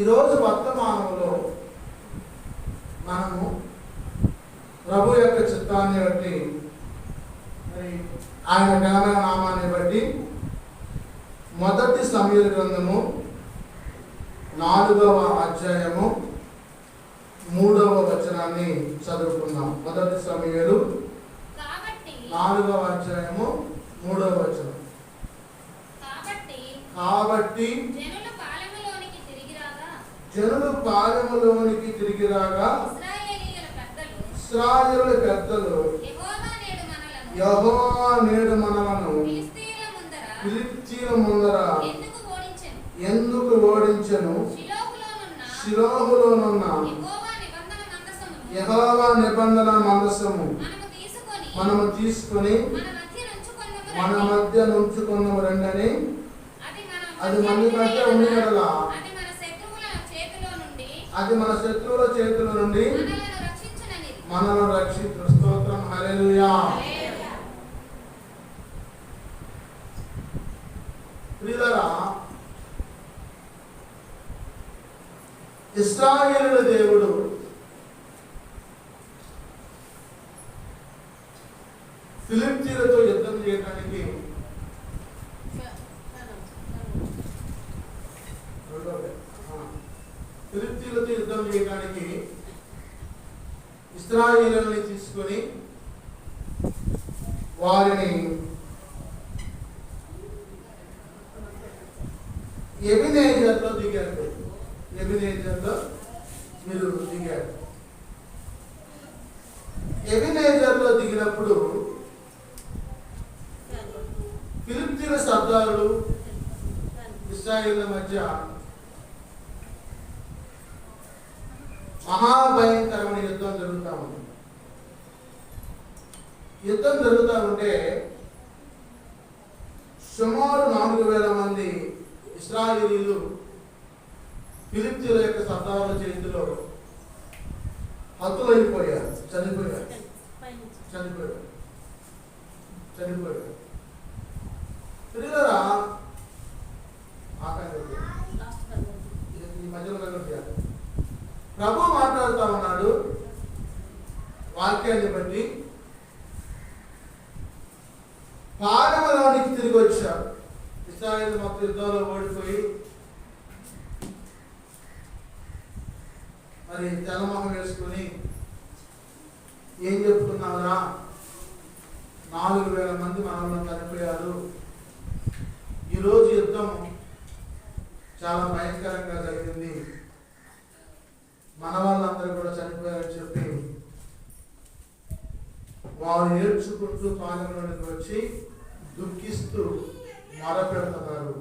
ఈరోజు వర్తమానంలో మనము ప్రభు యొక్క చిత్తాన్ని బట్టి, మరి ఆయన ఘనమైన నామాన్ని బట్టి మొదటి సమూయేలు గ్రంథము 4వ అధ్యాయము 3వ వచనాన్ని చదువుకుందాం. మొదటి సమూయేలు 4వ అధ్యాయము 3వ వచనం. కాబట్టి జనులు పాలెములోనికి తిరిగి రాగా ఇశ్రాయేలు పెద్దలు యెహోవా నేడు మనలను ఫిలిష్తీయుల ముందర ఎందుకు ఓడించెను? షిలోహులోనున్న యెహోవా నిబంధన మందసము మనము తీసుకొని మన మధ్య నుంచుకున్నాము రండని. అది మన మధ్య ఉండేలా అది మన శత్రువుల చేతుల నుండి మనలను రక్షించు. స్తోత్రం. హల్లెలూయా. ప్రియులారా, ఇశ్రాయేలుల దేవుడు ఫిలిష్తీయులతో యుద్ధం చేయడానికి ఇశ్రాయేలుని తీసుకొని వారిని ఎబెనేజర్లో దిగారు. ఎబెనేజర్లో మీరు దిగారు. ఎబెనేజర్లో దిగినప్పుడు ఫిలిష్తీయుల సర్దారులు ఇశ్రాయేలుల మధ్య మహాభయంకరమైన యుద్ధం జరుగుతూ ఉంది. యుద్ధం జరుగుతూ ఉంటే సుమారు 4,000 మంది ఇశ్రాయేలీయులు ఫిలిష్తీయుల యొక్క సర్దారుల చేతిలో హతులైపోయారు, చనిపోయారు. ప్రియులారా, ఈ మధ్యలో ప్రభు మాట్లాడుతూ ఉన్నాడు వాక్యాన్ని బట్టి. పాలెములోనికి తిరిగి వచ్చారు. ఇశ్రాయేలు మొత్తం యుద్ధంలో ఓడిపోయి మరి తెల్లమొహం వేసుకొని ఏం చెప్తున్నావురా, 4,000 మంది మనల్ని చనిపోయారు, ఈరోజు యుద్ధం చాలా భయంకరంగా జరిగింది, మన వాళ్ళందరూ కూడా చనిపోయారని చెప్పి వారు ఏడ్చుకుంటూ పాలెంలోనికి వచ్చి దుఃఖిస్తూ మొరపెడుతున్నారు.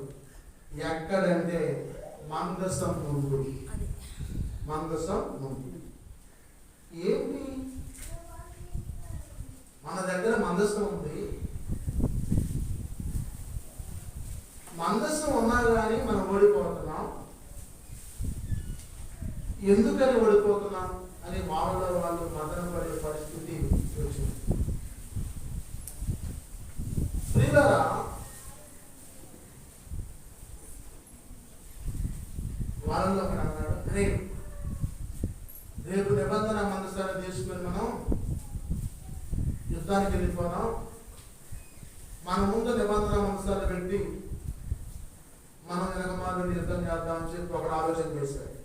ఎక్కడంటే మందసం ముందు. ఏంటి, మన దగ్గర మందసం ఉంది, మందసం ఉన్నా కానీ మనం ఓడిపోతున్నాం, ఎందుకని ఓడిపోతున్నాం అని వాళ్ళ వాళ్ళు మదన పడే పరిస్థితి వచ్చింది. ప్రియులారా, వాళ్ళలో ఒకడు అన్నాడు, అరే రేపు నిబంధన మందసాన్ని తీసుకొని మనం యుద్ధానికి వెళ్ళిపోదాం, మన ముందు నిబంధన మందసాన్ని పెట్టి మనం వెనకమాలని యుద్ధం చేద్దామని చెప్పి ఒకడు ఆలోచన చేశాడు.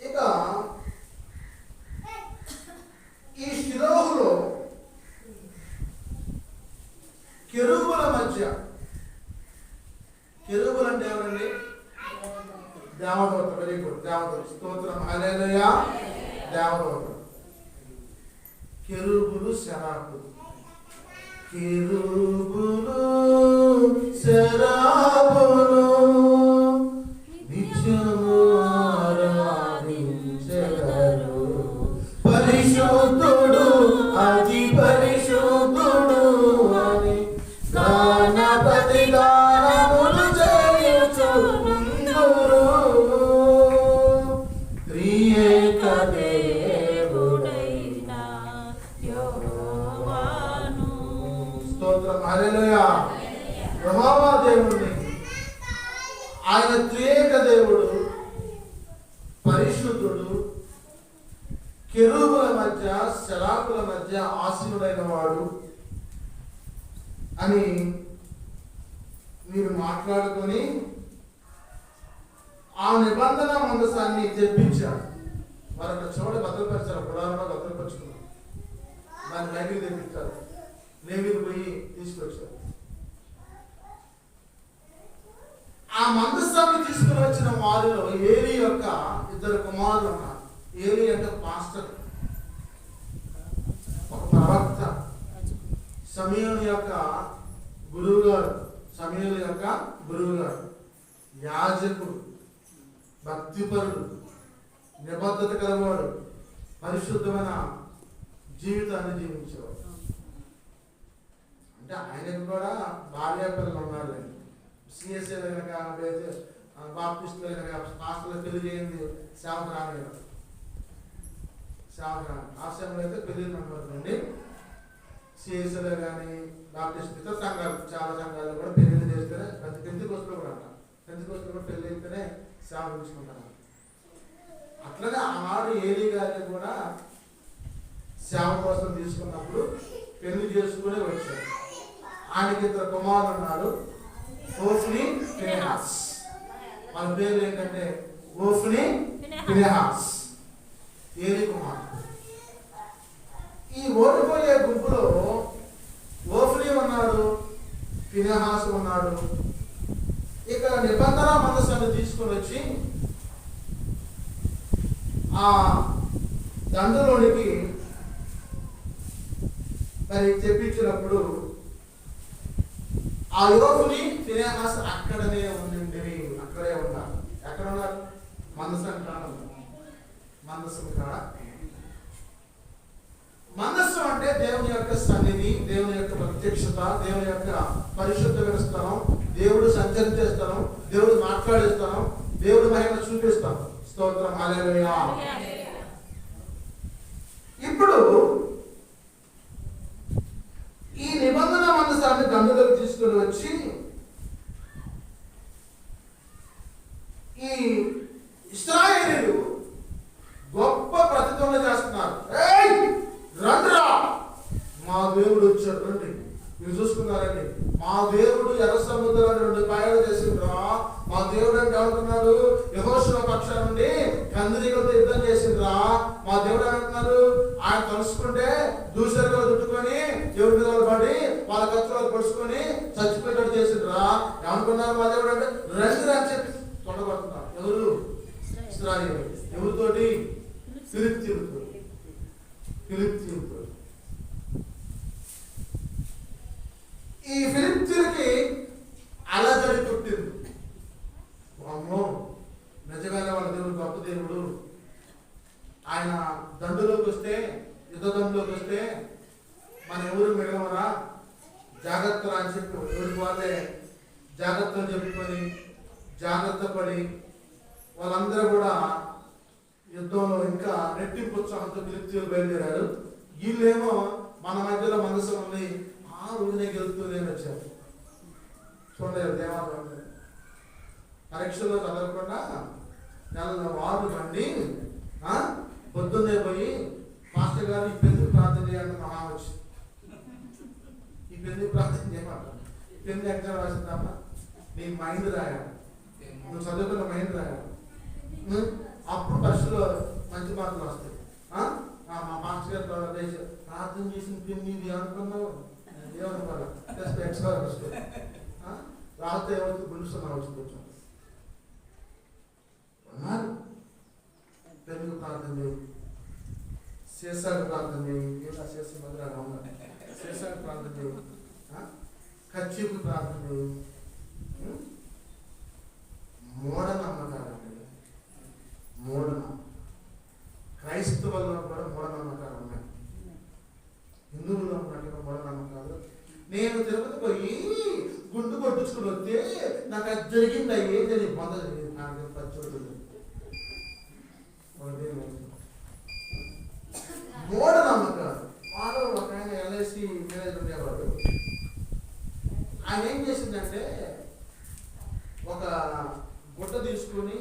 ఇక ఈ షిలోహులో కెరూబుల మధ్య, కెరూబులు అంటే ఎవరండి? దేవదూత. వెరీ గుడ్, దేవదూత. స్తోత్రం. హల్లెలూయా. దేవదూత. కెరూబులు శరాపులు. కెరూబులు శరాపులు నిత్యము ఆరాధించెదరు. పరిశుద్ధుడు అతి పరిశుద్ధుడు అని గణపతి గానములు చేయుచుందురు. త్రియేక దేవుడైన యెహోవాను. స్తోత్రం. హల్లెలూయా. యెహోవా దేవుని ఆయన త్రియేక దేవుడు, పరిశుద్ధుడు, కెరూబుల మధ్య శరాపుల మధ్య ఆసీనుడైన వాడు అని మీరు మాట్లాడుకొని ఆ నిబంధన మందసాన్ని తెప్పించారు. మరొక చోట భద్రపరిచారు, పురాణంలో భద్రపరుచుకున్నారు. దాన్ని బయటికి తెప్పించారు, లేవీలు పోయి తీసుకొచ్చారు. ఆ మందసాన్ని తీసుకుని వచ్చిన వారిలో ఏలీ యొక్క 2 కుమారులు ఉన్నారు. ఏలీ అంటే పాస్టర్, ఒక ప్రవక్త, సమూయేలు యొక్క గురువు గారు, యాజకుడు, భక్తిపరుడు, నిబద్ధత కలవాడు, పరిశుద్ధమైన జీవితాన్ని జీవించేవాడు. అంటే ఆయనకు కూడా భార్య పిల్లలు ఉన్నారు. సిఎస్ఏ కనుక బాప్టిస్టులు కనుక పాస్టర్లు పెళ్లి చేయండి, సేవకు రాలేదు. ఆశ్రమంలో అయితే పెళ్లి నమ్మకండి. సిఎస్ఏలో కానీ బాప్టిస్ట్ ఇతర సంఘాలు, చాలా సంఘాలు కూడా పెళ్లి చేస్తేనే, పెంతెకోస్తులో కూడా అంటారు, పెంతెకోస్తులో కూడా పెళ్లి అయితేనే సేవ తీసుకుంటారు. అట్లనే ఆనాడు ఏలీ గారిని కూడా సేవ కోసం తీసుకున్నప్పుడు పెళ్లి చేసుకునే వచ్చారు. ఆయనకి 2 కుమారులు ఉన్నారు, హోఫ్నీ, ఫినెహాస్. వాళ్ళ పేర్లు ఏంటంటే హోఫ్నీ, ఫినెహాస్, ఏలీ కుమారుడు. ఈ ఓడిపోయే గుంపులో హోఫ్నీ ఉన్నాడు, ఫినెహాస్ ఉన్నాడు. ఇక నిబంధన మందసాన్ని తీసుకొని వచ్చి ఆ దండలోనికి మరి చెప్పించినప్పుడు ఆ హోఫ్నీ, ఫినెహాస్ అక్కడే ఉన్నారు. ఎక్కడ ఉన్నారు? మందసం కాడ. మందసం అంటే దేవుని యొక్క సన్నిధి, దేవుని యొక్క ప్రత్యక్షత, దేవుని యొక్క పరిశుద్ధమైన స్థలం, దేవుడు సంచరించే స్థలం, దేవుడు మాట్లాడే స్థలం, దేవుడు మహిమ చూపిస్తాం. స్తోత్రం, హల్లెలూయా. ఇప్పుడు ఈ నిబంధన మందసాన్ని దండులోకి తీసుకుని వచ్చి ఈ ఇశ్రాయేలీయులు గొప్ప ప్రతిధ్వని చేస్తున్నారు. రండిరా, మా దేవుడు వచ్చాడు, రండి. మీరు చూసుకున్నారండి, మా దేవుడు ఎర్ర సముద్రాన్ని 2 పాయలు చేసిండ్రా. మా దేవుడు అంటే అనుకున్నాడు, యెహోషువ పక్షాన నుండి కందిరీలతో యుద్ధం చేసిండ్రా. మా దేవుడు అంటున్నారు, ఆయన తలుసుకుంటే దూసరిగా చుట్టుకొని దేవుడి మీద పడి వాళ్ళ కత్తులు పడుచుకొని చచ్చిపోయేటట్టు చేసిండ్రా. ఏమనుకున్నారు మా దేవుడు అంటే? రండి అని చెప్పి తొండబడుతున్నారు. ఎవరు? ఇశ్రాయేలు. ఎవరితోటి? ఫిలిష్తీయులతో. ఈ ఫిలిష్తీయులకి అలజడి పుట్టింది. అమ్మో, నిజంగానే వాళ్ళ దేవుడు గొప్ప దేవుడు, ఆయన దండులోకి వస్తే, యుద్ధ దండులోకి వస్తే మన ఎవరు మిగలవరా, జాగ్రత్త అని చెప్పి ఎవరికి వాళ్ళే జాగ్రత్తలు చెప్పుకొని జాగ్రత్త పడి వాళ్ళందరూ కూడా యుద్ధంలో ఇంకా రెట్టింపు ఉత్సాహంతో ఫిలిష్తీయులు బయలుదేరారు. వీళ్ళేమో మన మధ్యలో మనసు ఉంది, ఆ రోజునే గెలుస్తూనే వచ్చారు. చూడలేదు దేవాలయం పరీక్షలో చదవకుండా నెలలో వారు బండి పొద్దున్నే పోయి మాస్టర్ గారు ఈ పెళ్లి ప్రార్థన చేయాలని మహా వచ్చి, ఈ పెళ్లి ప్రార్థన చేయమంటారు. పెళ్లి ఎగ్జామ్ రాసిందమ్మా, నీ మైండ్ రాయాలి, నువ్వు చదువుకున్న మైండ్ రాయాలి. అప్పుడు పరీక్షలో మంచి మార్కులు వస్తాయి. మా మాస్టర్ గారు ప్రార్థన చేసిన పెళ్లి ఇది అనుకున్నావు, ఏమనుకోవాలి, జస్ట్ ఎక్స్ట్రా వస్తుంది. రాత్రి ఏమవుతుంది, గుండుస్తున్నా వచ్చి అన్నారు. పెళ్లి ప్రార్థన చేయి, శేషాలు ప్రార్థన చేయి, ఇలా శేష మధురాగా ఉన్నారు, శేషాలు ప్రార్థన చేయి, ఖర్చీపు ప్రార్థన చేయి. మూఢనమ్మకాలండి, క్రైస్తవుల్లో కూడా మూఢనమ్మకాలు ఉన్నాయి, హిందువుల్లో ఉన్నట్టుగా మూఢనమ్మకాలు. నేను తిరుపతి పోయి గుండు కొట్టించుకుని వస్తే నాకు అది జరిగింది, ఏం జరిగింది, పొంద జరిగింది, నాకు పచ్చి మూఢనమ్మకాలు. వాడు ఒక ఆయన ఎల్ఐసి మేనేజర్ ఉండేవాడు. ఆయన ఏం చేసిందంటే, ఒక బుట్ట తీసుకొని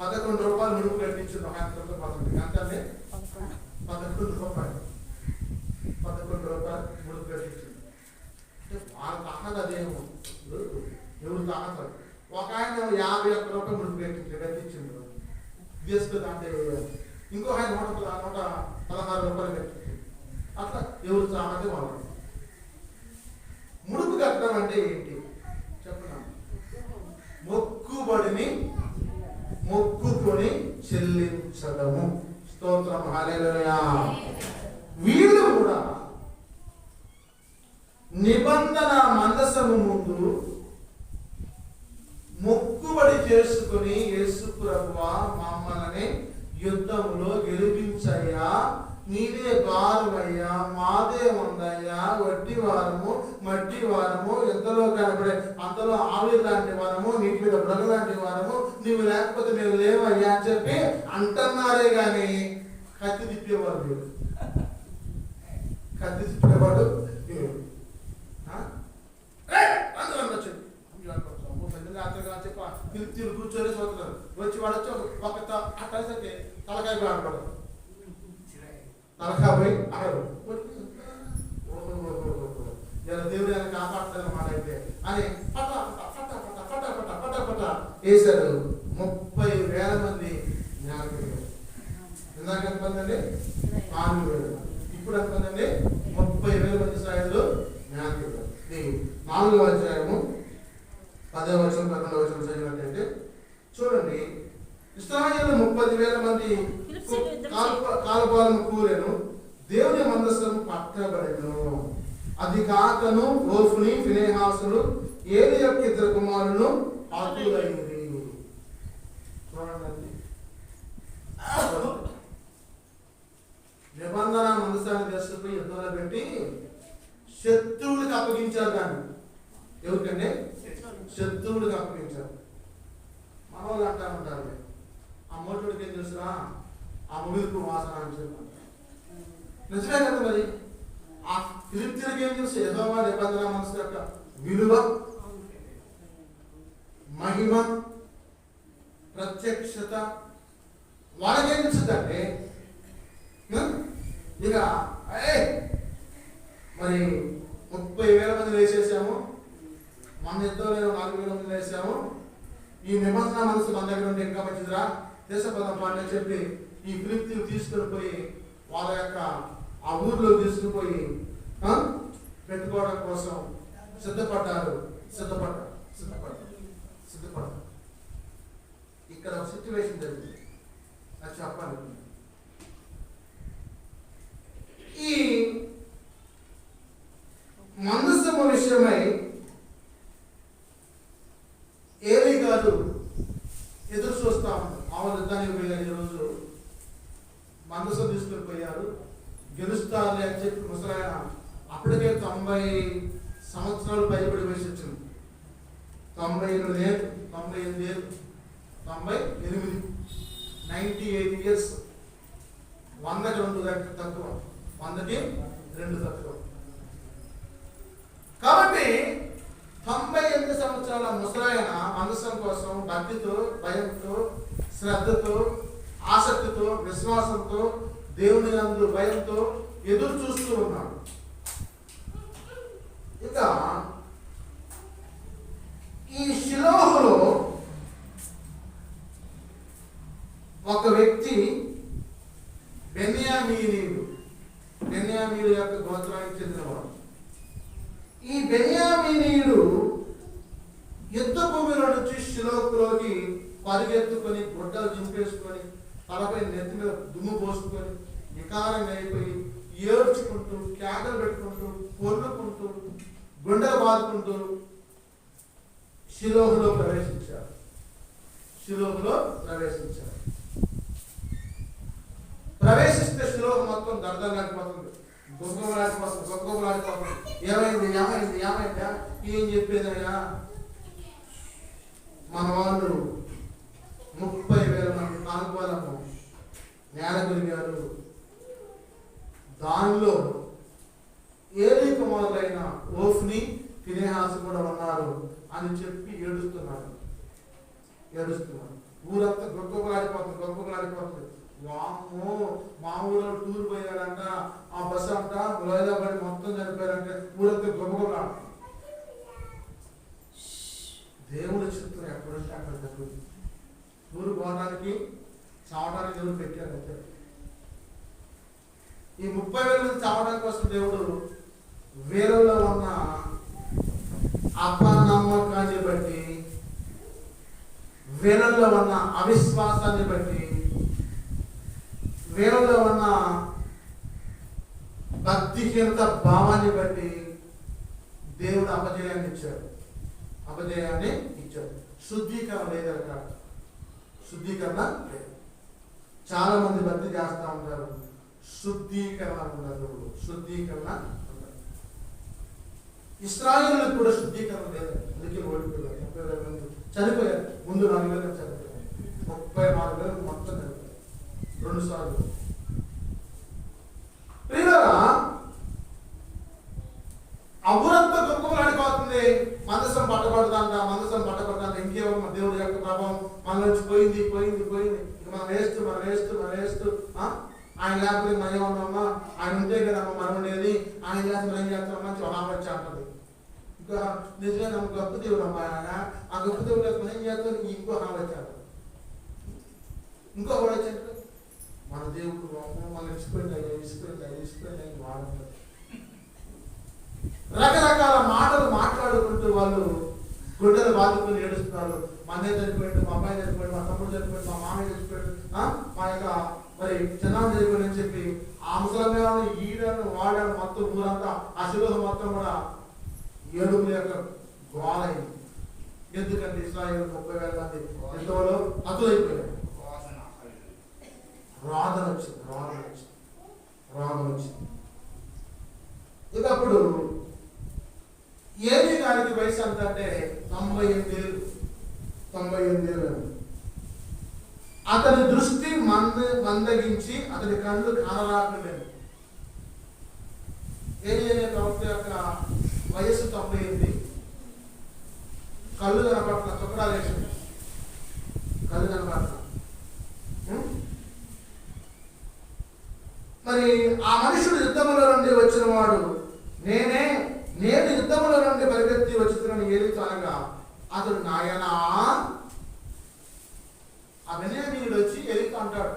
11 రూపాయలు ముడుపు కట్టించింది. ఒక ఆయన పదకొండు అంతే 11 రూపాయలు 11 రూపాయలు ముడుపు కట్టించింది. వాళ్ళ తాహత అదేమో ఎవరు తాహత. ఒక ఆయన 51 రూపాయలు ముడుపు కట్టించింది తీసుకుంది. అంటే ఇంకో ఆయన 116 రూపాయలు కట్టించింది. అట్లా ఎవరు తాహతే వాళ్ళు. ముడుపు కట్టడం అంటే ఏంటి చెప్తున్నాను. మొక్కుబడిని మొక్కుకొని చెల్లించడము. స్తోత్రం హల్లెలూయా. వీళ్ళు కూడా నిబంధన మందసము ముందు మొక్కుబడి చేసుకుని, యేసు ప్రభువా మమ్మల్ని యుద్ధములో గెలిపించయ్యా, నీదే భారమయ్యా, మాదే ఉందయ్యా, వడ్డీ వారము మట్టి వారము, ఎంతలో కనబడే అంతలో ఆవిరి లాంటి వారము, నీటి మీద బుడగ లాంటి వారము, నీవు లేకపోతే మేము లేవయ్యా అని చెప్పి అంటున్నారే గాని కత్తి తిప్పేవాడు వీడు. కత్తి తిప్పేవాడు వీడు. చెప్పి కూర్చొని చూస్తున్నారు. వచ్చి వాడు వచ్చి ఒక అట్టేసరికి తలకాయ పోయి ఆడపడదు. తలకాయ పోయి ఆడరు. ఇలా దేవుడు ఆయన కాపాడుతుంది మాట అయితే అని పట పట పట పట పట పట పట వేశారు. 30,000 మంది జ్ఞాపకం. ఇందాక ఎంతమంది అండి? 4,000. ఇప్పుడు ఎంతమంది? 30,000 మంది స్థాయిలో జ్ఞాపకం. 4వ అధ్యాయము 10వ వచనం 11వ వచనం చదివినట్టయితే చూడండి. ఇశ్రాయేలు 30,000 మంది కాల్పాలను కూరెను, దేవుని మందసం పట్టబడెను. అది కాకను ఓఫ్ని ఫినెహాసులు ఏలి యొక్క 2 కుమారులను హతులైంది. చూడండి, నిబంధన మందసాన్ని తీసుకుపోయి యుద్ధంలో పెట్టి శత్రువులకు అప్పగించారు. దాన్ని ఎవరికండి? శత్రువులకు అప్పగించారు. మన వాళ్ళు అంటా ఉంటారు, ఆ మోటుడికి ఏం తెలుసురా, ఆ ముగిలిపు వాసన అని చెప్పారు. నిజమే కదా. మరి ఆ ఫిలిష్తీయులకు ఏం తెలుసు? యెహోవా నిబంధన మనసు యొక్క విలువ, మహిమ, ప్రత్యక్షత వాళ్ళకేం తెలుస్తుందంటే ఇక మరి 30,000 మంది వేసేసాము, మన యుద్ధంలో 4,000 మంది వేసాము, ఈ నిబంధన మనసు మన దగ్గర ఉంటే ఇంకా మంచిదిరా, దేశపదం పాట చెప్పి ఈ ఫిలిష్తీయులు తీసుకుని పోయి వాళ్ళ యొక్క ఆ ఊర్లో తీసుకుని పోయి పెట్టుకోవడం కోసం సిద్ధపడ్డారు. ఇక్కడ ఒక సిచ్యువేషన్ జరిగింది, అది చెప్పాలి. ఈ మందసము విషయమై ఏలీ గారు ఎదురు చూస్తా ఉన్నారు. ఆమె యుద్ధానికి పోయారు. ఈరోజు మందసం తీసుకుని పోయారు, గెలుస్తారులే అని చెప్పి ముసలాయన అప్పటికే 90 సంవత్సరాలు పైబడి వయసు వచ్చింది. 98 ఏళ్ళు 98 ఇయర్స్. 100కి 2 తక్కువ, 100కి 2 తక్కువ. కాబట్టి 98 సంవత్సరాల ముసలాయన మందసం కోసం భక్తితో, భయంతో, శ్రద్ధతో, ఆసక్తితో, విశ్వాసంతో, దేవుని యందు భయంతో ఎదురు చూస్తూ ఉన్నాడు. ఇక ఈ షిలోహులో ఒక వ్యక్తి బెన్యామీనీయుడు యొక్క గోత్రానికి చెందినవాడు. ఈ బెన్యామీనీయుడు యుద్ధ భూమిలో నుంచి షిలోహులోకి పరిగెత్తుకొని గుడ్డలు చింపేసుకొని తలపై నెత్తి మీద దుమ్ము పోసుకొని వికారంగా అయిపోయి ఏడ్చుకుంటూ, కేకలు పెట్టుకుంటూ, పొర్లుకుంటూ, గుండెలు బాదుకుంటూ షిలోహులో ప్రవేశించారు. ప్రవేశిస్తే షిలోహు మొత్తం దర్దలాడిపోతుంది, గొప్పలాడిపోతుంది. ఏమైందా ఏం చెప్పేదయ్యా? మన వాళ్ళు 30,000 మంది కాల్పాలను నేల కొరిగారు. దానిలో ఏలీ కుమారులైన ఓఫ్ని, ఫినెహాసు కూడా ఉన్నారు. అని చెప్పి ఏడుస్తున్నాడు. ఊరంతా గొప్పలాడిపోతుంది. వామ్మో, మా ఊళ్ళో టూర్ పోయారంట, ఆ బస్సు అంట హైదరాబాద్ మొత్తం చనిపోయారంటే ఊరంతా గొప్పగా. దేవుడు చిత్రం ఎక్కడుంటే అక్కడ జరుగుతుంది. ఊరు పోవడానికి చావడానికి దేవుడు పెట్టాడు. అంతే. ఈ 30,000 మంది చావడానికి కోసం దేవుడు వీళ్ళలో ఉన్న అపనమ్మకాన్ని బట్టి, వీళ్ళలో ఉన్న అవిశ్వాసాన్ని బట్టి, వీళ్ళలో ఉన్న భక్తిహీనత భావాన్ని బట్టి దేవుడు అపజయాన్ని ఇచ్చాడు. శుద్ధీకరణ లేదట. శుద్ధీకరణ లేదు. చాలా మంది భక్తి చేస్తూ ఉంటారు, శుద్ధీకరణ ఉండదు. ఇశ్రాయేలులకు కూడా శుద్ధీకరణ లేదు. అందుకే ఓడిపోయారు. 30,000 మంది చనిపోయారు. ముందు 4,000 చనిపోయారు. 34,000 మొత్తం చనిపోయారు 2 సార్లు. ఆ ఊరంతా దుఃఖములాడిపోతుంది. మందసం పట్టబడదంట. ఇంకేమో దేవుడి యొక్క ప్రభావం మన నుంచి పోయింది. ఇక మనం వేస్తూ ఆయన లేకపోతే మనం ఏమన్నామా, ఆయన ఉంటే కదమ్మా మనం ఉండేది, ఆయన లేకపోతే మనం ఏం చేస్తామా చూడవచ్చు అంటది. ఇంకా నిజమే నమ్మ గొప్ప దేవుడు అమ్మా ఆయన, ఆ గొప్ప దేవుడు లేకపోతే మనం ఏం చేస్తాం, ఇంకో హావచ్చు అంటారు. ఇంకో హావచ్చు అంటే మన దేవుడు మనం ఇసిపోయింది వాడుతారు. రకరకాల మాటలు మాట్లాడుకుంటూ వాళ్ళు గుడ్డలు బాదుకుని ఏడుస్తున్నారు. మా అన్నయ్య చనిపోయాడు, మా అమ్మాయి చనిపోయాడు, మా తమ్ముడు చనిపోయాడు, మా మామయ్య చనిపోయాడు, మా యొక్క మరి చిన్నాన్న చనిపోయాడు అని చెప్పి ఆ ముసలమ్మను ఈడను వాడాను మొత్తం ఊరంతా ఆ శిలువ మొత్తం కూడా ఏడుగుల యొక్క గోలైంది. ఎందుకంటే ఇశ్రాయేలు 30,000 మంది ఎంతలో హతులైపోయారు. రోదన వచ్చింది. ఇక అప్పుడు ఏమీ గారికి వయసు అంత అంటే 98 ఏళ్ళు. అతని దృష్టి మందగించి అతని కళ్ళు కానరాకలేదు. ఏలియా ప్రవక్త యొక్క వయస్సు 98. కళ్ళు కనపట్ల చొక్కడాలు వేసింది. కళ్ళు కనపట్ల. మరి ఆ మనుషుడు యుద్ధములో నుండి వచ్చిన వాడు నేను యుద్ధములో నుండి పరిగెత్తి వచ్చుతున్నాను ఏలితో అనగా అతడు నాయనా, ఆ బెన్యామీనుడు వచ్చి ఏలితో అంటాడు,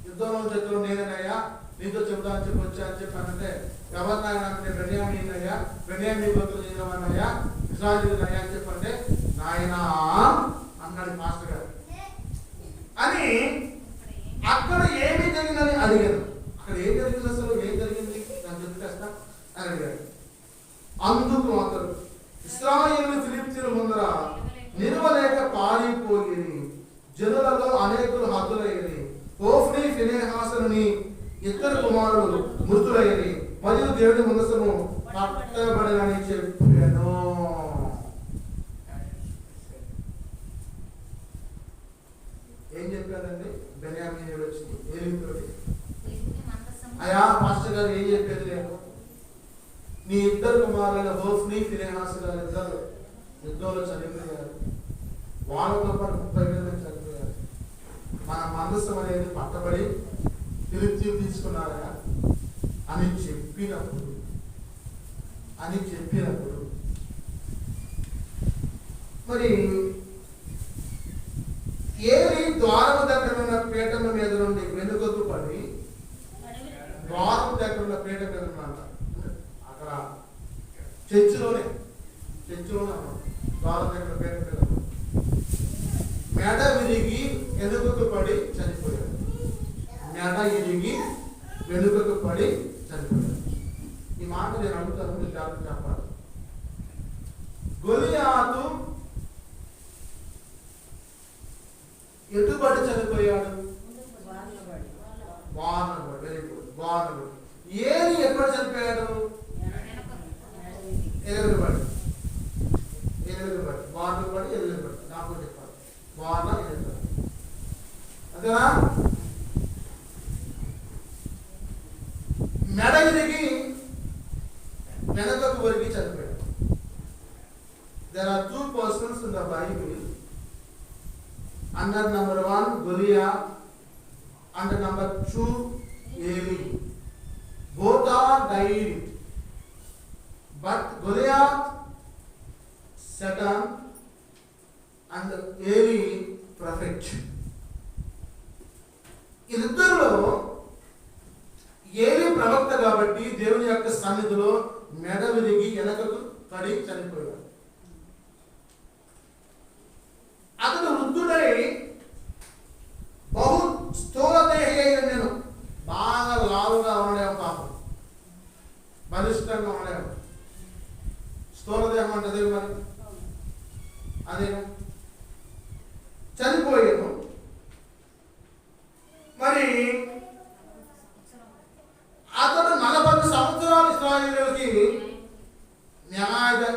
యుద్ధంలో చెప్తాను నేనేనయ్యా, నీతో చెబుతాను చెప్పి వచ్చా అని చెప్పానంటే ఎవరు నాయన అంటే బెన్యామీనయ్యా, బెన్యామీ గోత్రం చెందినవాడినయ్యా, ఇశ్రాయేలునయ్యా అని చెప్పంటే నాయనా అన్నాడు మాస్టర్ గారు. అని అక్కడ ఏమి జరిగిందని అడిగాను. అక్కడ ఏం జరిగింది, అసలు ఏం జరిగింది అని చెప్పేస్తా అని అడిగాడు. అందుకు అతడు ఇశ్రాయేలు ఫిలిష్తీయుల ముందర నిలవలేక పారిపోయి జనులలో అనేకులు హతులయ్యి, హోఫ్నీ ఫీనెహాసుని 2 కుమారులు మృతులయ్యి, మరియు దేవుని మందసము పట్టబడని చెప్పాను. ఏం చెప్పానండి? బెన్యామీనుడు వచ్చి ఏలితో, అయా పాస్టర్ గారు ఏం చెప్పేది లేదు, నీ 2 కుమారులైన హోఫ్నీ ఫీనెహాసు గారు 2 యుద్ధంలో చనిపోయారు. వాళ్ళతో పాటు 30,000 మంది చనిపోయారు. మన మందసం అనేది పట్టబడి ఫిలిష్తీయులు తీసుకున్నారా అని చెప్పినప్పుడు మరి ఏలి ద్వారము దగ్గర ఉన్న పీఠం మీద నుండి వెనుకకు పడి, ద్వారం దగ్గర ఉన్న పీఠం మీద ఉన్నమాట అక్కడ చర్చిలోనే ద్వారం దగ్గర పీఠం మీద మెడ విరిగి వెనుకకు పడి చనిపోయాడు. ఈ మాట నేను అడుగుతాను, మీరు జాగ్రత్త చెప్పాలి. గొలియాతు ఎటుబడి చనిపోయాడు? వానబడి. వెరీ గుడ్, వానబడి. ఏది ఎప్పుడు చనిపోయాడు? ఎలుగుబడి. వానబడి ఎలుగుబడి. నాకు చెప్పాలి, వాన ఎలుగుబడి అంతేనా? మెడ ఇరిగి వెనకకు ఒరిగి చనిపోయాడు. There are 2 persons in the Bible. Under number 1, Goliath. Under number 2, Eli. Both are died. But Goliath, Satan, and Eli, prophet. ఇద్దరిలో ఏలి ప్రవక్త కాబట్టి దేవుని యొక్క సన్నిధిలో మెడ విరిగి వెనకకు పడి చనిపోయాడు. అతడు వృద్ధుడై బహు స్థూలదేహి అయిన నేను బాగా లావుగా ఉండేవాడు, పాపం బలిష్టంగా ఉండేవాడు. స్థూలదేహం అంటే మరి అదేనా, చనిపోయాను. మరి అతడు 40 సంవత్సరాలు ఇశ్రాయేలుకి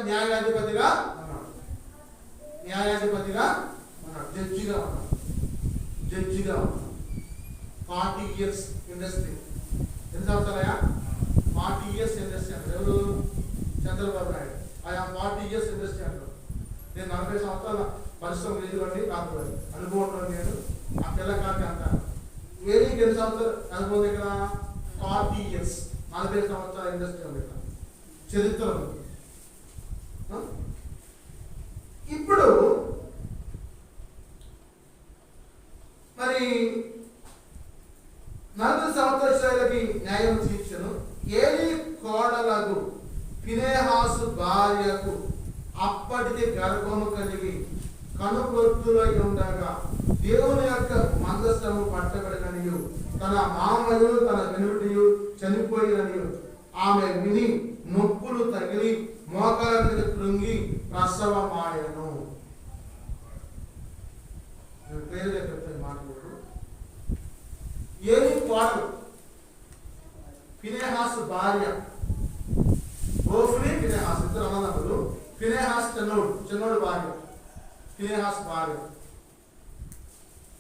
న్యాయాధిపతిగా ఉన్నాడు. జడ్జిగా ఉన్నాడు. 40 years ఇండస్ట్రీ. ఎన్ని సంవత్సరాలయా? 40 years ఇండస్ట్రీ అంటారు. ఎవరు? చంద్రబాబు నాయుడు. ఆయన 40 years ఇండస్ట్రీ అంటారు. నేను 40 సంవత్సరాల పరిశ్రమ లేదుకోండి, నాకు అనుభవం నేను ఆ పిల్లకాకి అంటాను. ఏలికి ఎన్ని సంవత్సరాలు అనుభవం దగ్గర? 40 years, 40 సంవత్సరాల ఇండస్ట్రీ ఉంది ఇక్కడ, చరిత్రలో. ఇప్పుడు మరి 40 సంవత్సరాలకి న్యాయం తీర్చను. ఏలి కోడలకు ఫినెహాసు భార్యకు అప్పటికి గర్భము కలిగి కనుగొత్తులై ఉండగా దేవుని యొక్క మందస్థము పట్టబడిననియు తన మామయు తన వెనుటియు చనిపోయిననియు ఆమె విని నొప్పులు తగిలి మోకాల మీద కృంగి ప్రసవమాయను. పేరు చెప్తాను మాట్లాడు. ఏలి కోడలు ఫినెహాసు భార్య, ఓఫ్ని ఫినెహాస్ ఇద్దరు అన్నదమ్ములు. ఫినెహాస్ చిన్నోడు భార్య, ఫినెహాస్ భార్య.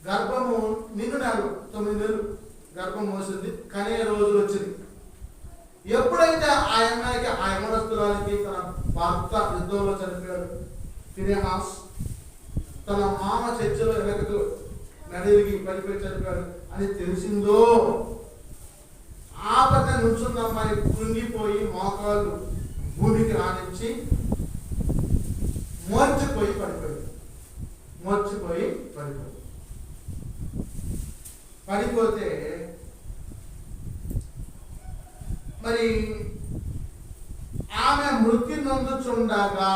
గర్భము నిండు నెలలు, 9 నెలలు గర్భం మోసింది. కనే రోజులు వచ్చింది. ఎప్పుడైతే ఆ అమ్మాయికి, ఆ యమనస్తురాలికి తన భర్త యుద్ధంలో చనిపోయాడు ఫినెహాస్, తన మామ చర్చలో వెనకకు నడిరిగి పడిపోయి చనిపోయాడు అని తెలిసిందో, ఆ పక్కన నుంచున్న అమ్మాయి కృంగిపోయి మోకాళ్ళు భూమికి రానించి మోర్చిపోయి పడిపోతే మరి ఆమె మృతి నొందుచుండగా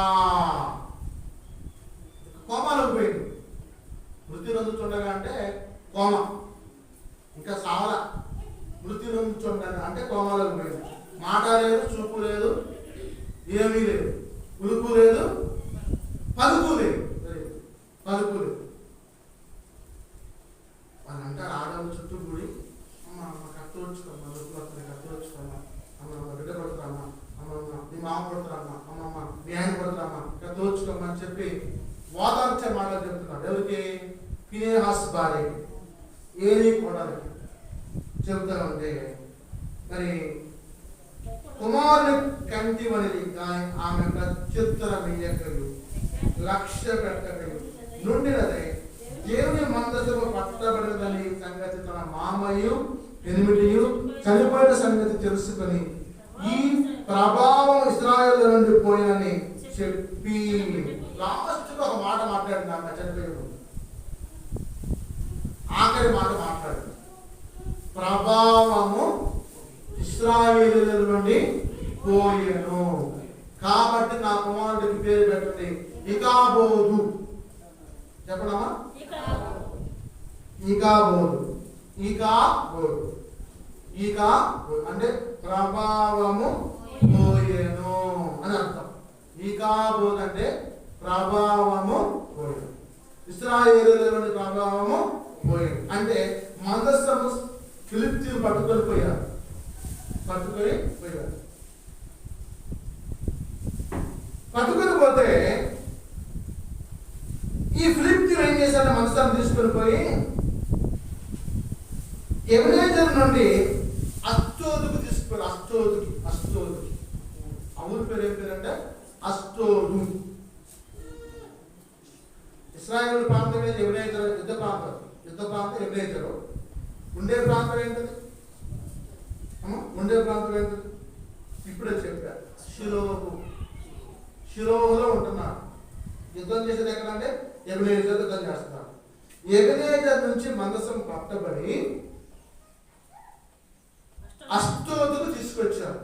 కోమాలకు పోయింది. మృతి నొందుచుండగా అంటే కోమ, ఇంకా సావల. మృతి నొందుచుండగా అంటే కోమాలకు పోయింది. మాట లేదు, చూపు లేదు, ఏమీ లేదు, ఉలుపు లేదు, పలుకు లేదు. వాళ్ళు అంటారు ఆడవాళ్ళు చుట్టూ కూడి, అమ్మ కత్తి వచ్చుకోమ్మా, కత్తి వచ్చుకోమ్మా, అమ్మ బిడ్డ పడుతామ్మా, అమ్మమ్మ నీ మామ పడుతారమ్మా, అమ్మమ్మ నీ ఆయన పడుతారమ్మా, కత్తి వచ్చుకోమ్మా అని చెప్పి వాదార్చే మాటలు చెప్తున్నాడు. ఎవరికి? ఫినెహాస్ భార్యకి, ఏలి కోడలికి చెబుతా ఉంటే, మరి కుమారుని కంటివనిది కానీ ఆమె ప్రత్యుత్తరం ఇయ్యకలు లక్ష్య పెట్టకలు నుండినదే దేవుని మందసము పట్టబడినదని సంగతి తన మామయు ఎనిమిదియు చనిపోయిన సంగతి తెలుసుకొని ఈ ప్రభావం ఇశ్రాయేలు నుండి పోయినని చెప్పి లాస్ట్ ఒక మాట మాట్లాడింది. ఆమె చనిపోయాడు, ఆఖరి మాట మాట్లాడింది. ప్రభావము ఇశ్రాయేలు నుండి పోయెను కాబట్టి నా కుమారుడికి పేరు పెట్టండి ఇకాబోదు. చెప్పడమా? ఇకాబోదు అంటే ప్రభావము పోయెను అని అర్థం. ఇకాబోదు అంటే ప్రభావము పోయెను, ఇశ్రాయేలులోని ప్రభావము పోయెను అంటే మందస్థము ఫిలిష్తీయులు పట్టుకొని పోయారు. పట్టుకొని పోతే ఈ ఫిలిష్తీయులు ఏం చేశారు? మందస్థాన్ని తీసుకొని పోయి ఎబెనేజర్ నుండి అష్టోదుకు తీసుకుపోయారు. అష్టోదుకి ఆ ఊరి పేరు ఏం పేరు అంటే అష్టోదు. ఇశ్రాయేలు ప్రాంతం ఏది? ఎబెనేజరు యుద్ధ ప్రాంతం. ఎబెనేజరు. ఉండే ప్రాంతం ఏంటది? ఉండే ప్రాంతం ఏంటది? ఇప్పుడే చెప్పా. షిలోహులో ఉంటున్నారు. యుద్ధం చేసేది ఎక్కడంటే ఎబెనేజర్ యుద్ధం చేస్తున్నారు. ఎబెనేజర్ నుంచి మందసం పట్టబడి అష్టోదుకు తీసుకొచ్చారు.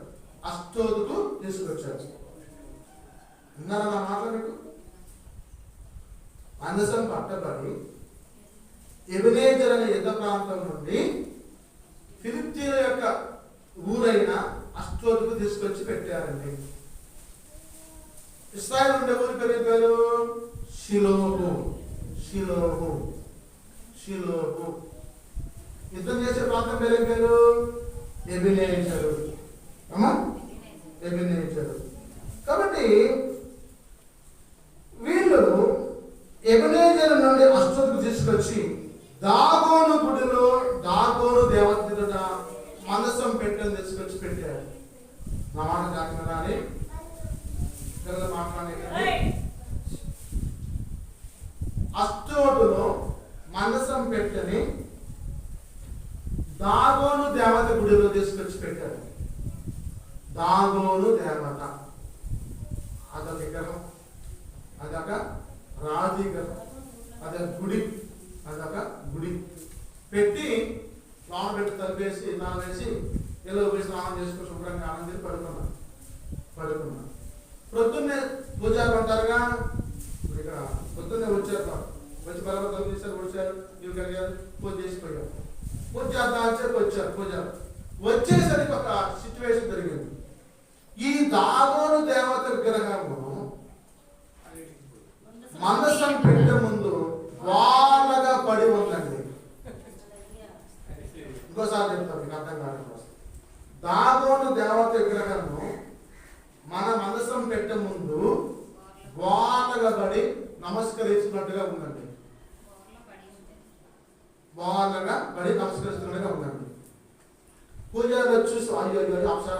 విన్నారా నా మాటలు మీకు? మందసం పట్టబడి ఎబెనేజర్ అనే యుద్ధ ప్రాంతం నుండి ఫిలిష్తీయుల యొక్క ఊరైన అష్టోదుకు తీసుకొచ్చి పెట్టారండి. ఇశ్రాయేలు ఉండే ఊరి పేరు షిలోహు. యుద్ధం చేసే ప్రాంతం పేరేం పేరు? ఎబెనేజరు. కాబట్టి వీళ్ళు ఎబెనేజరు నుండి అష్టోదుకు తీసుకొచ్చి దాగోను గుడిలో దాగోను దేవత మందసం పెట్టని తీసుకొచ్చి పెట్టారు. నా మాట జాగ్రత్త అని మాట్లాడే అష్టోదులో మందసం పెట్టని దాగోను దేవత గుడిలో తీసుకొచ్చి పెట్టారు. దాగోను దేవత అదొక విగ్రహం, అదొక రాజు విగ్రహం, అదొక గుడి పెట్టి లోన పెట్టి తలిపేసి నానేసి ఎల్లో పోయి స్నానం చేసుకుని శుభ్రంగా ఆనందించి పడుకున్నా. ప్రొద్దున్నే పూజారు అంటారుగా, ఇక్కడ పొద్దున్నే వచ్చారు. వచ్చి బరాబర్ తలుపు తీశారు, వచ్చారు, ఇవి కలిగారు, పూజ చేసిపోయారు. పూజ చేద్దాం అని చెప్పి వచ్చారు. పూజారు వచ్చేసరికి ఒక సిచ్యువేషన్ జరిగింది. ఈ దాగోను దేవత విగ్రహము మందసం పెట్టే ముందు వాళ్ళగా పడి ఉందండి. ఇంకోసారి చెప్తాం మీకు అర్థం కావడం కోసం. దాగోను దేవత విగ్రహము మన మందసం పెట్టే ముందు వాళ్ళగా పడి నమస్కరించినట్టుగా ఉందండి. పూజారులు చూసి అయ్యో అప్సర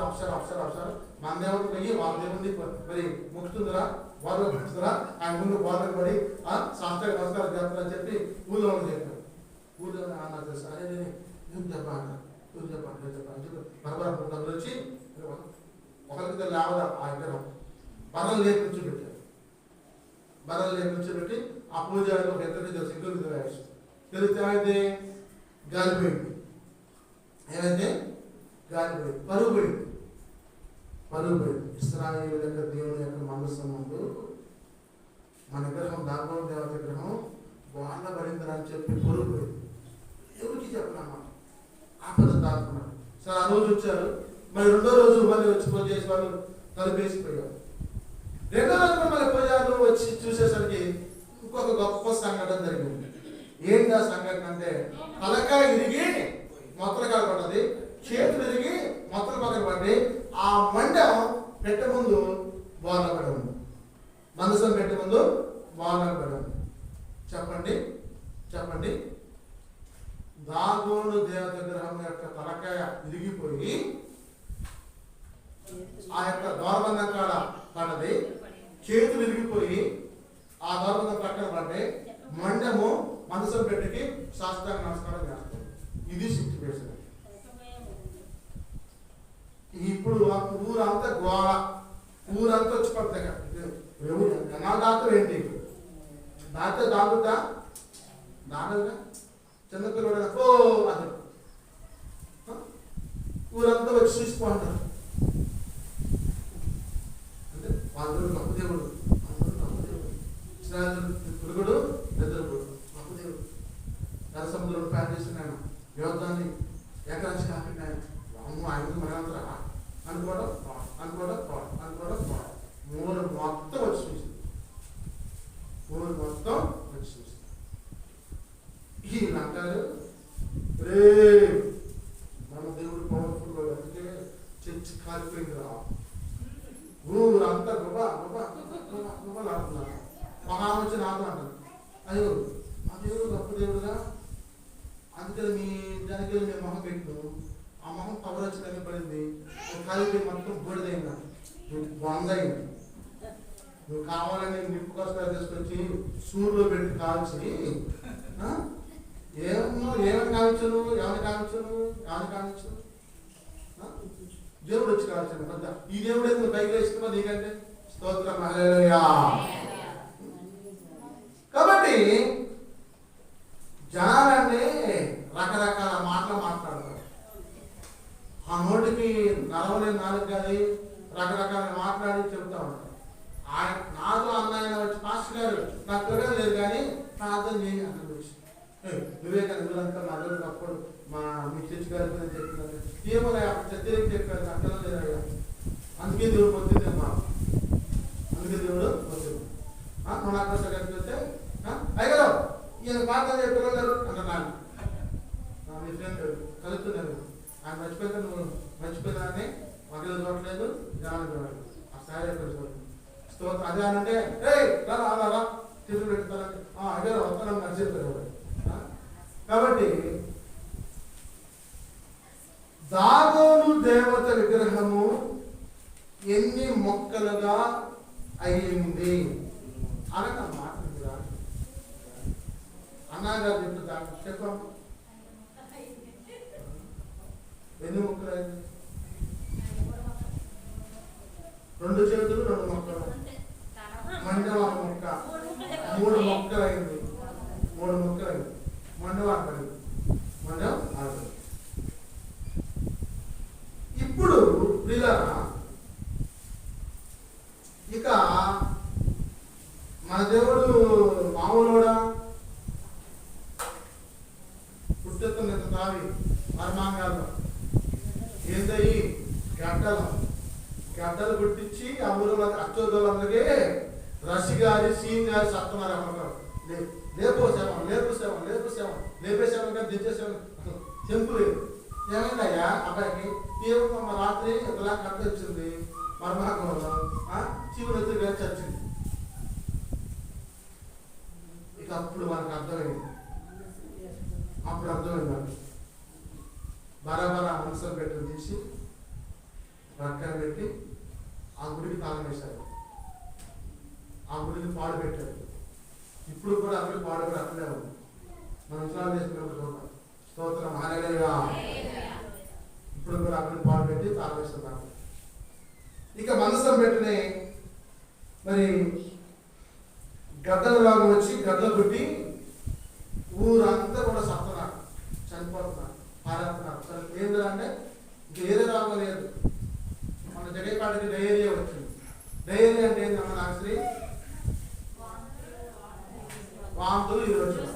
మన దేవుడు పోయి వాళ్ళ దేవుడిని మరి ముక్కుతుందిరా, వాళ్ళు ముక్కుతుందిరా, ఆయన ముందు వాళ్ళకి పడి శాస్త్ర నమస్కారం చేస్తారని చెప్పి ఊళ్ళో చెప్పారు. ఊళ్ళో అన్న తెలుసు అరే నేను చెప్పాను బరబర డబ్బులు వచ్చి ఒకరికి లేవదా ఆ విగ్రహం బర్రలు లేపు కూర్చోబెట్టారు. ఆ పూజారులు ఒక ఇద్దరికి తెలుసు, ఇంకొకరికి తెలియదు. తెలిస్తే ఏమైతే గాలిపోయింది. పరుగు పోయింది. ఇశ్రాయేలు యొక్క దేవుని యొక్క మందసం ముందు మన విగ్రహం దాగోను దేవత విగ్రహం బాగా పడిందని అని చెప్పి పరుగు పోయింది. ఎవరికి చెప్పనమాట ఆపద దాక్కున్నాడు. సరే ఆ రోజు వచ్చారు. మరి రెండో రోజు మళ్ళీ వచ్చి పూజ చేసి వాళ్ళు తలుపేసిపోయారు. రెండో రోజు కూడా మళ్ళీ పూజారులు వచ్చి చూసేసరికి ఇంకొక గొప్ప సంఘటన జరిగింది. ఏంటి ఆ సంఘటన అంటే, తలకాయ ఇరిగి మొత్తలు కలపడ్డది, చేతులు ఇరిగి మొత్తలు పక్కన పడి ఆ మండం పెట్టే ముందు బోర్ల పడి ఉంది. మందసం పెట్టే ముందు బోర్ల పడి ఉంది. చెప్పండి దాగోను దేవత విగ్రహం యొక్క తలకాయ ఇరిగిపోయి ఆ యొక్క దోరబంధం కాడ పడ్డది, చేతులు ఇరిగిపోయి ఆ దోరబంధం పక్కన పడ్డాయి, మండము మందసం పెట్టికి శాస్త్రానికి నమస్కారం చేస్తుంది. ఇది సిచ్యువేషన్. ఇప్పుడు ఊరంతా గోళ, ఊరంతా వచ్చి పడతాయి. ఎలా దాంతో ఏంటి దాంతో దాగుతా దానగా చిన్నపిల్లడు ఓ అది ఊరంతా వచ్చి చూసిపోంటారు. అంటే వాళ్ళు గొప్ప దేవుడు, పురుగుడు నిద్రపుడు గొప్ప దేవుడు. ఎర్ర సముద్రంలో ప్యాన్ చేస్తున్నాను, యోధాన్ని ఏకరాశి కాకుండా ఆయన మనంతరా అనుకోవడం మూడు మొత్తం వచ్చి చూసింది. ఈయన అంటారు రే మన దేవుడు పవర్ఫుల్, అందుకే చర్చి కాలిపోయింది రా, ఊరంతా గుబలాడుతున్నారు. మహామచ్చి నాకు అంటారు, అయ్యో మా దేవుడు గొప్ప దేవుడుగా, అందుకని మీ దానికి మేము మొహం పెట్టు, ఆ మొహం పవర్ వచ్చి తగ్గిపడింది, కాలిపోయి మొత్తం బూడిదైంది, వందైంది. నువ్వు కావాలని నిప్పు కష్టాలు తీసుకొచ్చి సూర్యులో పెట్టి కాల్చి ఏమని కావచ్చు నువ్వు ఎవరిని కావచ్చు దేవుడు వచ్చి కాల్చాను పెద్ద ఈ దేవుడు ఎందుకు పైకి వేసుకున్నా నీకంటే స్తోత్రం హల్లెలూయా. కాబట్టి జనాలన్నీ రకరకాల మాటలు మాట్లాడతారు. ఆ నోటికి నరవలేని నాలుగు కానీ రకరకాల మాట్లాడి చెప్తా ఉంటారు. ఆయన నాతో అన్న వచ్చి మాస్టర్ గారు నాకు తెలియదు లేదు కానీ నా అర్థం నేను అన్న వచ్చి వివేకానందంతా నా రోజు అప్పుడు మీ చర్చి గారి గురించి చెప్తున్నారు ఏమో చర్చకి చెప్పారు అర్థం లేదు. అందుకే దేవుడు పొద్దున్నే అందుకే దేవుడు పొద్దున్న నువ్వు నాకు వస్తే కలిపితే అయ్యారు ఈయన పాత్ర చెప్పారు అంటున్నాను. మీ ఫ్రెండ్ కలుపుతున్నారు ఆయన మర్చిపోతే నువ్వు మర్చిపోయినాన్ని మధ్యలో చూడలేదు జనాలు చూడాలి ఆ స్థాయి ఎక్కడ చూడండి స్తోత్రం. అదే అనంటే రా తిరుగు పెడతానంటే అదే వస్తానని మర్చిపోయారు. కాబట్టి దాగోను దేవత విగ్రహము ఎన్ని మొక్కలుగా అయ్యింది అనగా మాట అన్నగారు చెప్తా చెప్పాము ఎన్ని మొక్కలు అయింది? 2 చేతులు 2 మొక్కలు మండవాళ్ళ మొక్క 3 మొక్కలు అయింది. 3 మొక్కలు అయింది. మండవాళ్ళ పడింది. మండవం ఆడదు. ఇప్పుడు ప్రియులారా ఇక మన దేవుడు మామూలుడా పుట్టెత్తున్న తావి మర్మాంగాల్లో ఏందయ్యి గడ్డలు గుట్టించి ఆ ఊరిలో అచ్చోదోళ్ళందరికీ రసి గారి సీన్ గారి సత్తున్నారు అమ్మగారు లేపేసేవం కానీ దించేసేవం తెంపు లేదు. ఏమైందయ్యా అబ్బాయికి ఏమో రాత్రి ఎంతలా కట్ట వచ్చింది మర్మాంగంలో శివుడు గారి చచ్చింది. ఇక అప్పుడు మనకు అర్థమైంది. నాకు బరాబరా మనసులో పెట్టి తీసి ప్రక్కన పెట్టి ఆ గుడికి తాళం వేశారు. ఆ గుడికి పాడు పెట్టారు. ఇప్పుడు కూడా అక్కడ పాడు కూడా అక్కడే ఉంది. మనం విశ్రాంతి చేసుకున్నప్పుడు చూద్దాం. స్తోత్రం హల్లెలూయా. ఇప్పుడు కూడా అక్కడ పాడు పెట్టి తాళం వేస్తున్నారు. ఇక మనసం పెట్టిన మరి గడ్డల రోగం వచ్చి గడ్డలు కొట్టి ఊరంతా కూడా సత్తున్నారు, చనిపోతున్నారు, పారేస్తున్నారు. ఏంటంటే వేరే రోగం లేదు. మన జగేపాటికి డయేరియా వచ్చింది. డయేరియా అంటే ఏంటమ్మా నాకు శ్రీ వాంతులు విరోచనం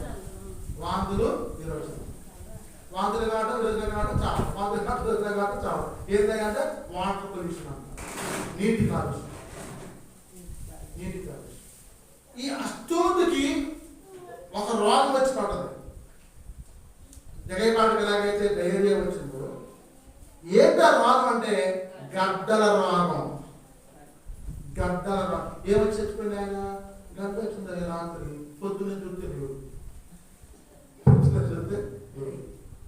వాంతులు కావటం విరోచన కావటం చావు వాంతులు కావటం విరోచన కావటం చావు ఏంటంటే వాటర్ పొల్యూషన్ అంట నీటి కాలుష్యం. ఈ అష్టోతికి ఒక రోగం వచ్చి పడ్డది. జగైపాటికి ఎలాగైతే డయేరియా వచ్చిందో ఏంటో రోగం అంటే గడ్డల రోగం. ఏమొచ్చి చచ్చిపోయింది ఆయన? గడ్డ వచ్చింది రాత్రి పొద్దున్న చూస్తే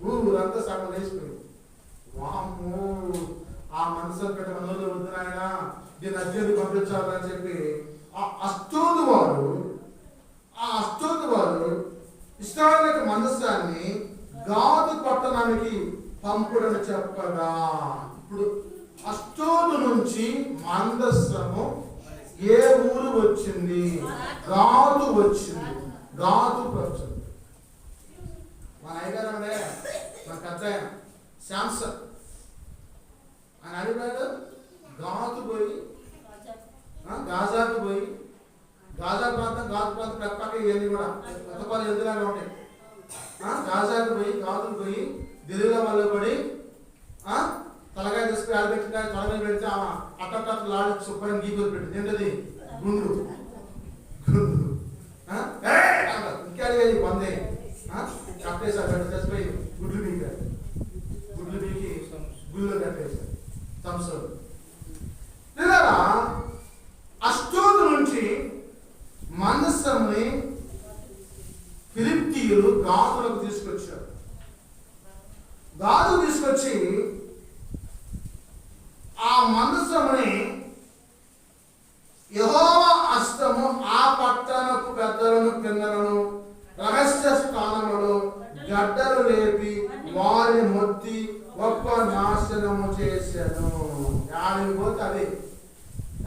ఊరంతా సగం వేసిపోయింది. వామ్మో ఆ మనసు పెట్ట మనలో వద్దు ఆయన దీన్ని అర్జెంట్ పంపించాలని చెప్పి ఆ అష్టోదు వారు ఇశ్రాయేలు మనస్సాన్ని గాదు పట్టణానికి పంపుడని చెప్పగా ఇప్పుడు అష్టోదు నుంచి మందస్సము ఏ ఊరు వచ్చింది? గాదు వచ్చింది. మన అయ్యగారు మన పెద్ద ఆయన శాంసన్ ఆయన అడిగాడు గాజు పోయి గాజాకు పోయి గాజా ప్రాంతం పక్క ఇవన్నీ కూడా కొత్తపాలు ఎదురులాగా ఉంటాయి. గాజాకు పోయి గాజుకు పోయి దిల్లుల వల్ల పడి తలకాయ తీసుకుని ఆడబెట్టిన తలకాయ పెడితే అట్టట్టు లాడి శుభ్రం గీకులు పెట్టింది. ఏంటది? గుండు ఇంకా అడిగేది వందే కట్టేసారు. కట్టేసిపోయి గుడ్లు బీకి గుళ్ళు కట్టేశారు సంస్థలు. లేదా అష్టోదు నుంచి మనస్సుని ఫిలిప్తీయులు గాదులకు తీసుకొచ్చారు. గాదు తీసుకొచ్చి ఆ మనస్సుని యెహోవా ఆ సమస్తము ఆ పట్టణపు పెద్దలను పిల్లలను రహస్య స్థానములో గడ్డలు లేపి వారిని మొత్తి గొప్ప నాశనము చేశాను. యాడికి పోతే అదే,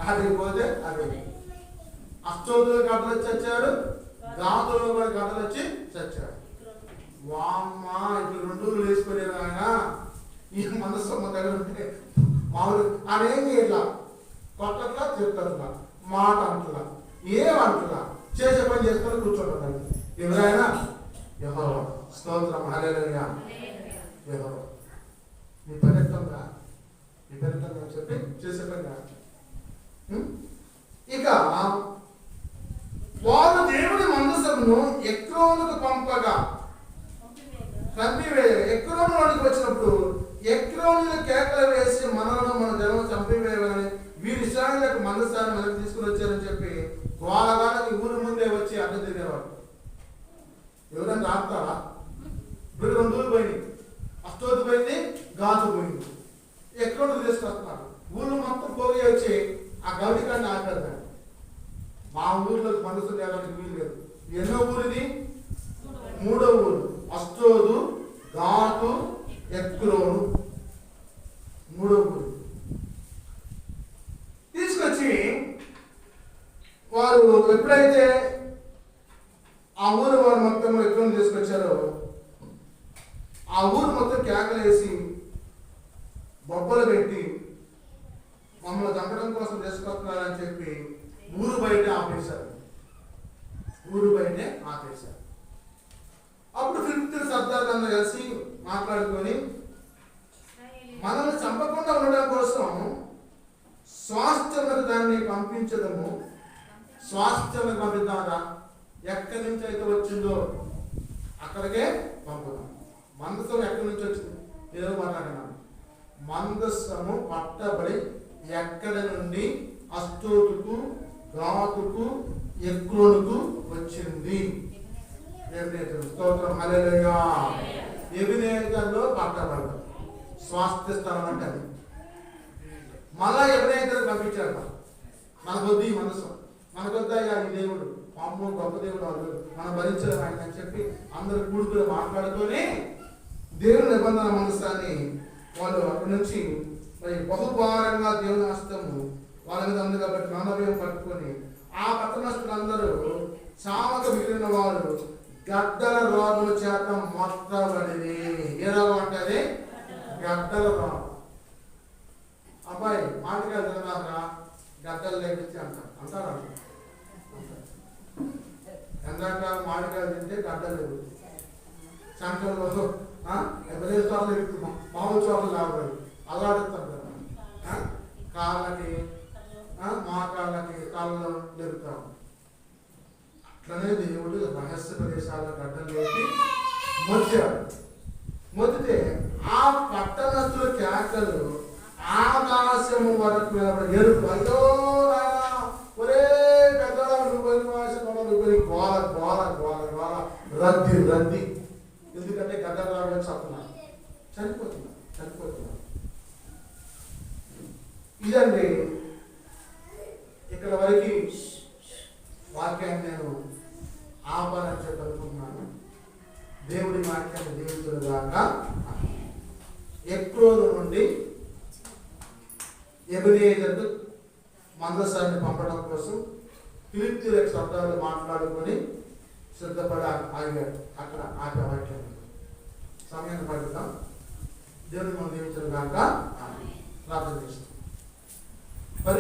యాడికి పోతే అదే. అష్టోతులు గడ్డలు చచ్చాడు, గాతులు కూడా గడ్డలు వచ్చి చచ్చాడు. వామ్మ ఇప్పుడు 2 రోజులు వేసుకునేది ఆయన. ఈ మనసు మా దగ్గర ఉంటే మామూలు ఆయన ఇట్లా కొట్టట్లా చెప్తారులా, మాట అంటులా, ఏమంటులా, చేసే పని చేసుకొని కూర్చోండి. ఎవరైనా యెహోవా స్తోత్రం, హల్లెలూయా. యెహోవా నీ పరిత్తంగా, నీ పరిత్తంగా చెప్పి చేసే పని కాదు. ఇక వారు దేవుని మందసమును ఎక్రోనుకు పంపగా ఎక్రోనులోనికి వచ్చినప్పుడు ఎక్రోనులు కేకలు వేసి మనలను మన జనం చంపివేయాలని వీరి ఇశ్రాయేలులకు మందసాన్ని మనకు తీసుకుని వచ్చారని చెప్పి గోలగాలకి ఊరి ముందే వచ్చి అడ్డం తిరిగేవాడు. ఎవరైనా రాస్తారా? ఇప్పుడు 2 రోజులు పోయినాయి, అష్టోతి పోయింది, గాజు పోయింది, ఎక్రోను తీసుకొస్తున్నారు. ఊళ్ళు మొత్తం పోయి వచ్చి ఆ గౌడికాన్ని ఆపేదాన్ని. మా ఊర్లో మనసు తేడానికి వీలు లేదు. ఎన్నో ఊరిది? 3వ ఊరు. అష్టోదు, గాతు, ఎక్రోను 3వ ఊరు. తీసుకొచ్చి వారు ఎప్పుడైతే ఆ ఊరు వారు మొత్తం ఎక్రోను తీసుకొచ్చారో ఆ ఊరు మొత్తం కేకలేసి బొబ్బలు పెట్టి మమ్మల్ని చంపడం కోసం తీసుకొస్తున్నారని చెప్పి ఊరు బయట ఆపేశారు. ఊరు బయటే ఆపేశారు. అప్పుడు ఫిలిష్తీయుల సర్దారులందరూ కలిసి మాట్లాడుకొని మనల్ని చంపకుండా ఉండడం కోసం స్వాస్థ్యములకు దాన్ని పంపించడము, స్వాస్థ్యములకు పంపిద్దామరా, ఎక్కడి నుంచి అయితే వచ్చిందో అక్కడికే పంపుదాం. మందసం ఎక్కడి నుంచి వచ్చింది? ఏదో మాట్లాడినాను. మందసము పట్టబడి ఎక్కడి నుండి అష్టోతుకు, గాతుకు, ఎక్రోనుకు వచ్చింది. స్తోత్రం, హల్లెలూయా. ఎబినేజరులో పట్టబడ్డ స్వాస్థ్య స్థలం అంటే అది. మళ్ళా ఎబినేజరు పంపించాడు. మనకొద్దు ఈ మనసు, మనకొద్దయ్యా ఈ దేవుడు, అమ్మో గొప్ప దేవుడు వాళ్ళు, మనం భరించలేము ఆయన అని చెప్పి అందరు కూడుకులు మాట్లాడుకొని దేవుని నిబంధన మనసాన్ని వాళ్ళు అక్కడి నుంచి మరి బహుభారంగా దేవుని హస్తము వాళ్ళ మీద ఉంది కాబట్టి మానవీయం పట్టుకొని ఆ పట్టణస్తులందరూ చావక మిగిలిన వారు గడ్డల రోగుల చేత మొత్తబడి. ఏ రోగం అంటే గడ్డల రోగం. అబ్బాయి మాటగా తిన్నారా, గడ్డలు లేపించి అంటారు. ఎండాకాలం మామిడికాయలు తింటే గడ్డలు లేవు. సంకల్లో ఎవరే చోట్ల ఎక్కుతున్నాం, మామూలు చోట్ల లేవాలి, అల్లాడుతాం కదా. కాళ్ళకి, మా కాళ్ళకి కాళ్ళలో లేపుతాం. అట్లనే దేవుడు రహస్య ప్రదేశాల్లో గడ్డలు లేపి మొత్తితే ఆ పట్టణస్తుల కేకలు ఆకాశము వరకు ఎరుపు. అయ్యో ఒరే పెద్దల గోల గోల గోల గోల, రద్దీ రద్దీ. ఎందుకంటే గడ్డలు రావడం చెప్తున్నారు, చనిపోతున్నారు. ఇదండి ఇక్కడ వరకు వాక్యాన్ని నేను ఆహ్వానం చెప్పనుకుంటున్నాను. దేవుడి వాక్యాన్ని దీవించును గాక. ఎక్రోను నుండి ఎబినేజరు మందసాన్ని పంపడం కోసం ఫిలిష్తీయుల శబ్దాలు మాట్లాడుకొని సిద్ధపడి ఆగాడు. అక్కడ ఆపే వాక్యం సమయాన్ని పడుతాం. దేవుని మనం దీవించును గాక. ప్రార్థన చేస్తాం.